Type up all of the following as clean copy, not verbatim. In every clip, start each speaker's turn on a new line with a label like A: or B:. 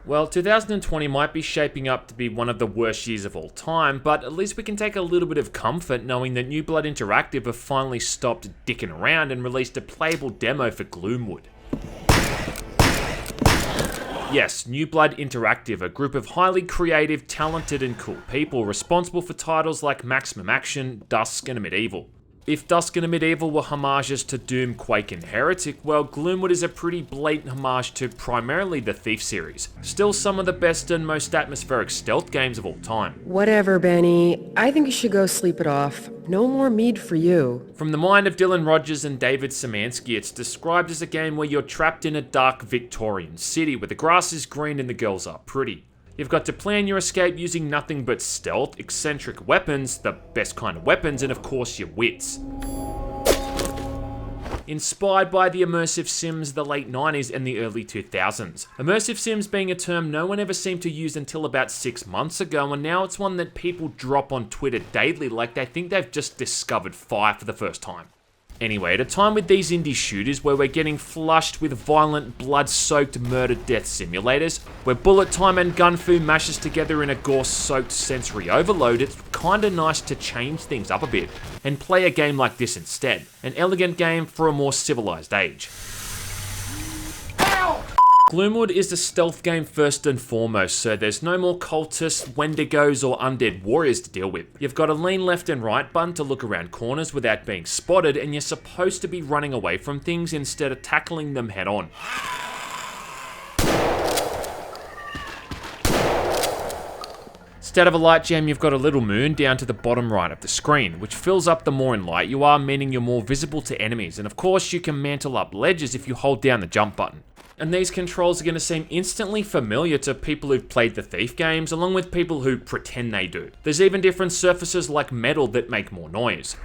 A: Well, 2020 might be shaping up to be one of the worst years of all time, but at least we can take a little bit of comfort knowing that New Blood Interactive have finally stopped dicking around and released a playable demo for Gloomwood. Yes, New Blood Interactive, a group of highly creative, talented and cool people responsible for titles like Maximum Action, Dusk and Medieval. If Dusk and Medieval were homages to Doom, Quake and Heretic, well, Gloomwood is a pretty blatant homage to primarily the Thief series. Still some of the best and most atmospheric stealth games of all time.
B: Whatever, Benny. I think you should go sleep it off. No more mead for you.
A: From the mind of Dylan Rogers and David Szymanski, it's described as a game where you're trapped in a dark Victorian city where the grass is green and the girls are pretty. You've got to plan your escape using nothing but stealth, eccentric weapons, the best kind of weapons, and of course your wits. Inspired by the immersive sims of the late 90s and the early 2000s. Immersive sims being a term no one ever seemed to use until about 6 months ago, and now it's one that people drop on Twitter daily like they think they've just discovered fire for the first time. Anyway, at a time with these indie shooters where we're getting flushed with violent, blood-soaked murder death simulators, where bullet time and gun fu mashes together in a gore-soaked sensory overload, it's kinda nice to change things up a bit and play a game like this instead. An elegant game for a more civilized age. Gloomwood is a stealth game first and foremost, so there's no more cultists, wendigos or undead warriors to deal with. You've got a lean left and right button to look around corners without being spotted, and you're supposed to be running away from things instead of tackling them head on. Instead of a light gem, you've got a little moon down to the bottom right of the screen, which fills up the more in light you are, meaning you're more visible to enemies, and of course you can mantle up ledges if you hold down the jump button. And these controls are going to seem instantly familiar to people who've played the Thief games, along with people who pretend they do. There's even different surfaces like metal that make more noise.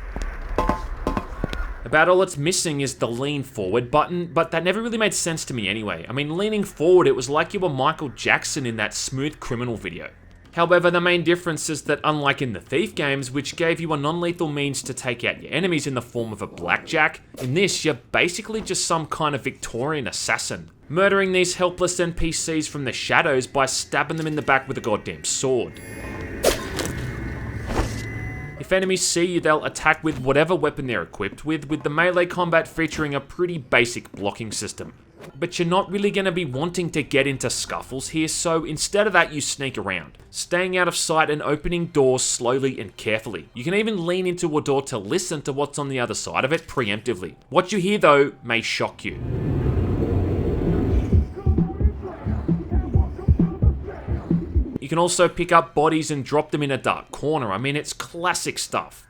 A: About all it's missing is the lean forward button, but that never really made sense to me anyway. I mean, leaning forward, it was like you were Michael Jackson in that Smooth Criminal video. However, the main difference is that unlike in the Thief games, which gave you a non-lethal means to take out your enemies in the form of a blackjack, in this you're basically just some kind of Victorian assassin, murdering these helpless NPCs from the shadows by stabbing them in the back with a goddamn sword. If enemies see you, they'll attack with whatever weapon they're equipped with the melee combat featuring a pretty basic blocking system. But you're not really going to be wanting to get into scuffles here, so instead of that you sneak around, staying out of sight and opening doors slowly and carefully. You can even lean into a door to listen to what's on the other side of it preemptively. What you hear though may shock you. You can also pick up bodies and drop them in a dark corner. I mean, it's classic stuff.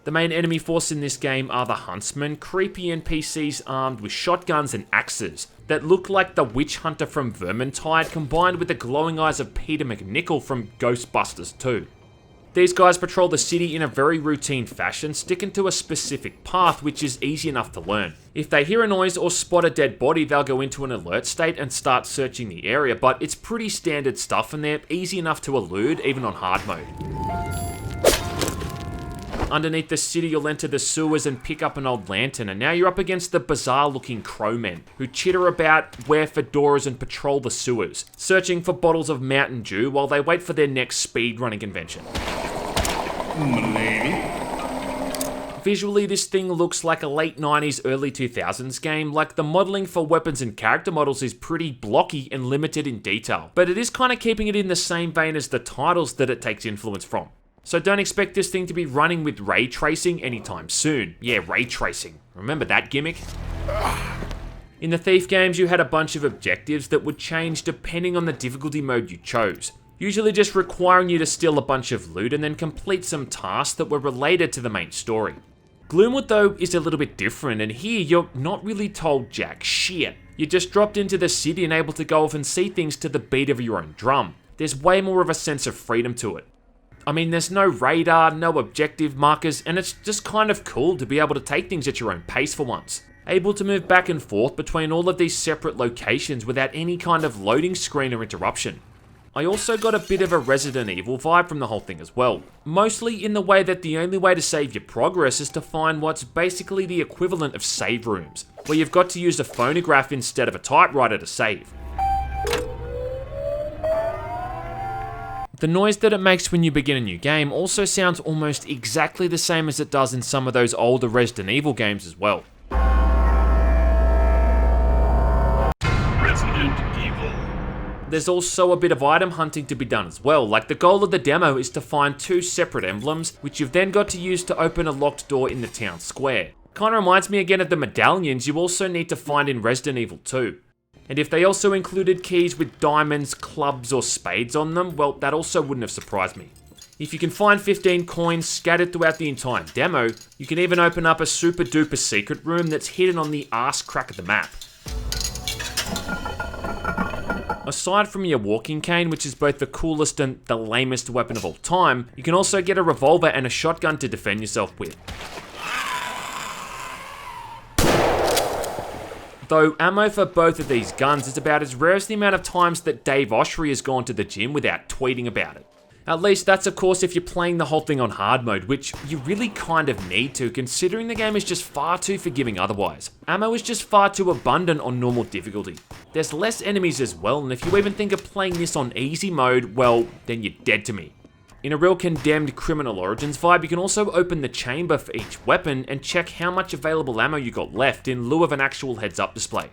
A: The main enemy force in this game are the Huntsmen, creepy NPCs armed with shotguns and axes that look like the witch hunter from Vermintide combined with the glowing eyes of Peter McNichol from Ghostbusters 2. These guys patrol the city in a very routine fashion, sticking to a specific path which is easy enough to learn. If they hear a noise or spot a dead body, they'll go into an alert state and start searching the area, but it's pretty standard stuff and they're easy enough to elude even on hard mode. Underneath the city, you'll enter the sewers and pick up an old lantern, and now you're up against the bizarre-looking crowmen, who chitter about, wear fedoras and patrol the sewers, searching for bottles of Mountain Dew while they wait for their next speedrunning convention. Visually, this thing looks like a late 90s, early 2000s game, like the modelling for weapons and character models is pretty blocky and limited in detail, but it is kind of keeping it in the same vein as the titles that it takes influence from. So don't expect this thing to be running with ray tracing anytime soon. Yeah, ray tracing. Remember that gimmick? In the Thief games, you had a bunch of objectives that would change depending on the difficulty mode you chose, usually just requiring you to steal a bunch of loot and then complete some tasks that were related to the main story. Gloomwood though is a little bit different, and here you're not really told jack shit. You're just dropped into the city and able to go off and see things to the beat of your own drum. There's way more of a sense of freedom to it. I mean, there's no radar, no objective markers, and it's just kind of cool to be able to take things at your own pace for once. Able to move back and forth between all of these separate locations without any kind of loading screen or interruption. I also got a bit of a Resident Evil vibe from the whole thing as well. Mostly in the way that the only way to save your progress is to find what's basically the equivalent of save rooms, where you've got to use a phonograph instead of a typewriter to save. The noise that it makes when you begin a new game also sounds almost exactly the same as it does in some of those older Resident Evil games as well.
C: Resident Evil.
A: There's also a bit of item hunting to be done as well, like the goal of the demo is to find 2 separate emblems, which you've then got to use to open a locked door in the town square. Kinda reminds me again of the medallions you also need to find in Resident Evil 2. And if they also included keys with diamonds, clubs or spades on them, well, that also wouldn't have surprised me. If you can find 15 coins scattered throughout the entire demo, you can even open up a super duper secret room that's hidden on the arse crack of the map. Aside from your walking cane, which is both the coolest and the lamest weapon of all time, you can also get a revolver and a shotgun to defend yourself with. Though ammo for both of these guns is about as rare as the amount of times that Dave Oshry has gone to the gym without tweeting about it. At least that's of course if you're playing the whole thing on hard mode, which you really kind of need to, considering the game is just far too forgiving otherwise. Ammo is just far too abundant on normal difficulty. There's less enemies as well, and if you even think of playing this on easy mode, well, then you're dead to me. In a real Condemned Criminal Origins vibe, you can also open the chamber for each weapon and check how much available ammo you got left in lieu of an actual heads-up display.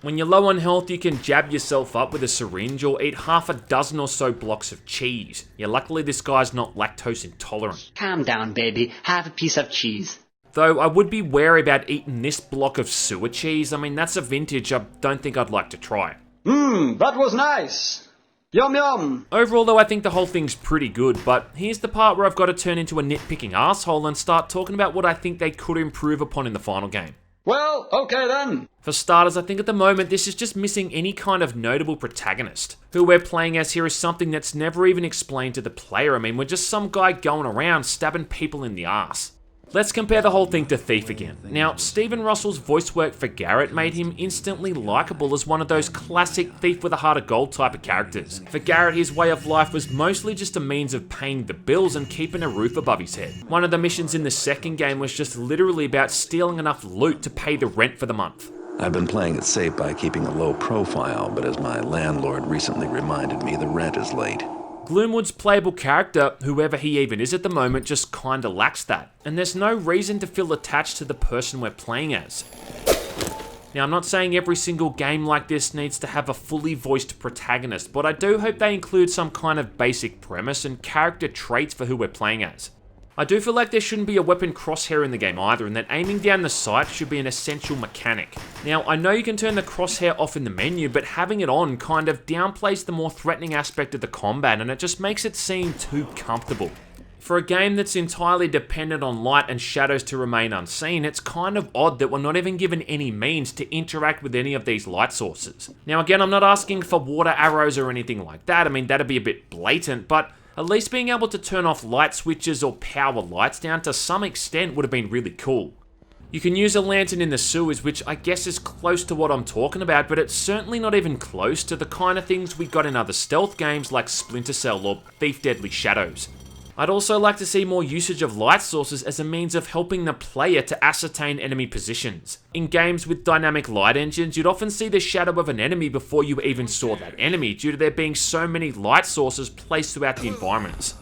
A: When you're low on health, you can jab yourself up with a syringe or eat half a dozen or so blocks of cheese. Yeah, luckily this guy's not lactose intolerant.
D: Calm down, baby. Have a piece of cheese.
A: Though I would be wary about eating this block of sewer cheese. I mean, that's a vintage I don't think I'd like to try.
E: That was nice. Yum yum!
A: Overall though, I think the whole thing's pretty good, but here's the part where I've got to turn into a nitpicking asshole and start talking about what I think they could improve upon in the final game.
E: Well, okay then.
A: For starters, I think at the moment this is just missing any kind of notable protagonist. Who we're playing as here is something that's never even explained to the player. I mean, we're just some guy going around stabbing people in the ass. Let's compare the whole thing to Thief again. Now, Stephen Russell's voice work for Garrett made him instantly likeable as one of those classic Thief with a Heart of Gold type of characters. For Garrett, his way of life was mostly just a means of paying the bills and keeping a roof above his head. One of the missions in the second game was just literally about stealing enough loot to pay the rent for the month.
F: I've been playing it safe by keeping a low profile, but as my landlord recently reminded me, the rent is late.
A: Gloomwood's playable character, whoever he even is at the moment, just kinda lacks that, and there's no reason to feel attached to the person we're playing as. Now, I'm not saying every single game like this needs to have a fully voiced protagonist, but I do hope they include some kind of basic premise and character traits for who we're playing as. I do feel like there shouldn't be a weapon crosshair in the game either, and that aiming down the sight should be an essential mechanic. Now, I know you can turn the crosshair off in the menu, but having it on kind of downplays the more threatening aspect of the combat, and it just makes it seem too comfortable. For a game that's entirely dependent on light and shadows to remain unseen, it's kind of odd that we're not even given any means to interact with any of these light sources. Now again, I'm not asking for water arrows or anything like that, I mean that'd be a bit blatant, but at least being able to turn off light switches or power lights down to some extent would have been really cool. You can use a lantern in the sewers, which I guess is close to what I'm talking about, but it's certainly not even close to the kind of things we got in other stealth games like Splinter Cell or Thief Deadly Shadows. I'd also like to see more usage of light sources as a means of helping the player to ascertain enemy positions. In games with dynamic light engines, you'd often see the shadow of an enemy before you even saw that enemy, due to there being so many light sources placed throughout the environments.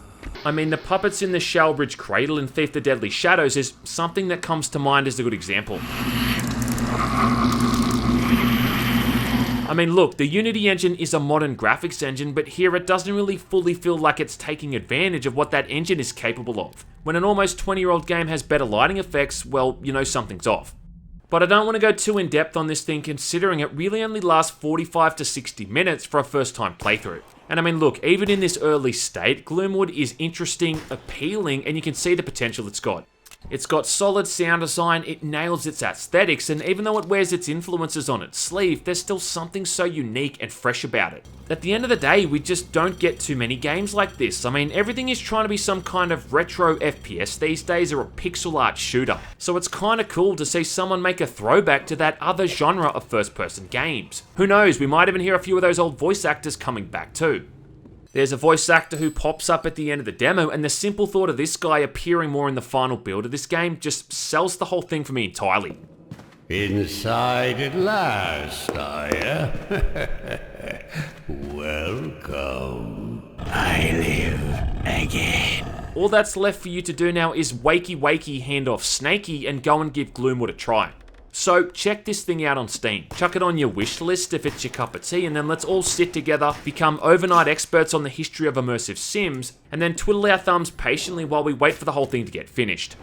A: I mean, the puppets in the Shellbridge Cradle in Thief the Deadly Shadows is something that comes to mind as a good example. I mean, look, the Unity engine is a modern graphics engine, but here it doesn't really fully feel like it's taking advantage of what that engine is capable of. When an almost 20-year-old game has better lighting effects, well, you know something's off. But I don't want to go too in-depth on this thing, considering it really only lasts 45 to 60 minutes for a first-time playthrough. And I mean, look, even in this early state, Gloomwood is interesting, appealing, and you can see the potential it's got. It's got solid sound design, it nails its aesthetics, and even though it wears its influences on its sleeve, there's still something so unique and fresh about it. At the end of the day, we just don't get too many games like this. I mean, everything is trying to be some kind of retro FPS these days or a pixel art shooter. So it's kinda cool to see someone make a throwback to that other genre of first-person games. Who knows, we might even hear a few of those old voice actors coming back too. There's a voice actor who pops up at the end of the demo, and the simple thought of this guy appearing more in the final build of this game just sells the whole thing for me entirely.
C: Inside at last, are ya? Welcome. I I live again.
A: All that's left for you to do now is wakey hand off Snakey and go and give Gloomwood a try. So check this thing out on Steam, chuck it on your wish list if it's your cup of tea, and then let's all sit together, become overnight experts on the history of immersive sims, and then twiddle our thumbs patiently while we wait for the whole thing to get finished.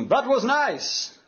E: That was nice.